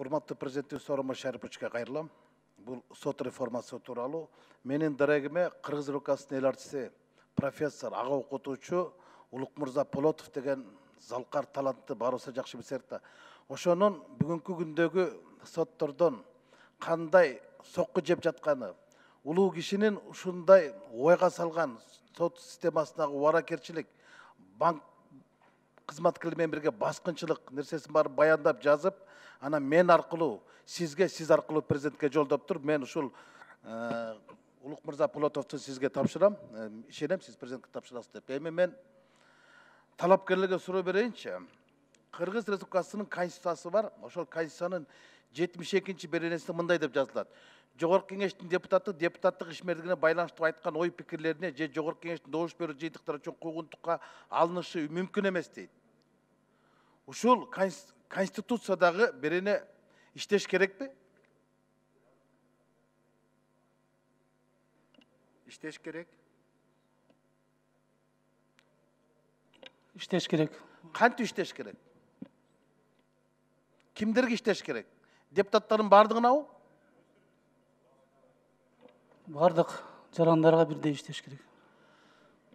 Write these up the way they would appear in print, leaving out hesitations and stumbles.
Урматтуу президенттин Сооронбай Шариповичке кайрылам. Бул сот реформасы тууралуу менин дарегиме Кыргыз Республикасынын эл артиси профессор, ага окутуучу Улукмырза Полотов деген залкар талантты баарыбызга жакшы билсек да, ошонун бүгүнкү күндөгү соттордон кандай сокку жеп жатканы, улуу кишинин ушундай ойга салган сот системасындагы убаракерчилик, банк кызматкерлер менен бирге баскынчылык нерсесин баарын баяндап жазып, анан мен аркылуу сизге, сиз аркылуу президентке жолдоп туруп, мен ушул Улукмырза Полотовду сизге тапшырам. Ишенем, сиз президентке тапшырасыз деп. Эми мен талапкерлерге суроо берейинчи. Кыргыз Республикасынын конституциясы бар. Ошол конституциянын 72-чи беренесинде мындай деп жазылат. Жогорку кеңештин депутаты депутаттык ишмердигине байланыштуу айткан ой пикирлерине же жогорку кеңештин добуш берүү жыйынтыктары үчүн куугунтукка алынышы мүмкүн эмес дейт. Ушул конституциядагы берене иштеш керекпи? İşteş gerek. İşteş керек. Кантип иштеш керек? Кимдерге иштеш керек? Депутаттардын бардыгынабы? Бардык жарандарга бирдей иштеш керек.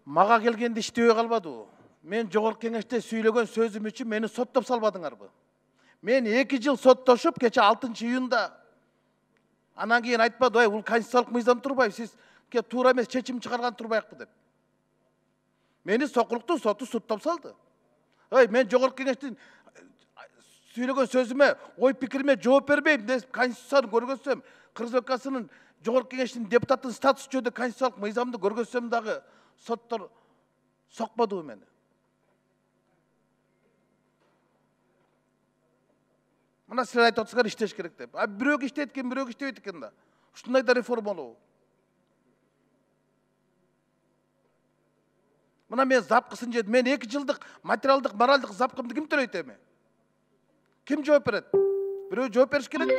Мага келгенде иштебей калбадыбы? Мен жогорку кеңеште сүйлөгөн сөзүм үчүн мени соттоп салбадыңарбы? Мен 2 жыл соттошуп, кече 6-июнда анан кийин айтпады, "Ой, бул конституциялык мыйзам турбайбы, сизге туура эмес чечим чыгарган турбайбы" деп. Мени Сокулуктун соту соттоп салды. Ой, мен жогорку кеңештин сүйлөгөн сөзүмө, ой пикириме жооп бербейм деп конституцияны көргөзсөм, Кыргыз Республикасынын жогорку кеңештин депутаттын статусу жөнүндө конституциялык мыйзамды көргөзсөм дагы соттор сокподубу мени. Мына силер айтып атсыңар иштеш керек деп. А бирөөг иштейт экен, бирөөг иштебейт экен да. Ушундай да реформалоо. Мына мен запкысын жедим. Мен 2 жылдык материалдык, моралдык запкымды ким төлөйт эми? Ким жооп берет? Бирөө жооп бериш керекпи?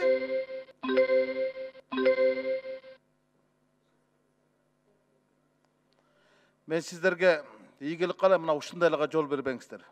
Мен сиздерге ийгилик кылам, мына ушундайларга жол бербеңиздер.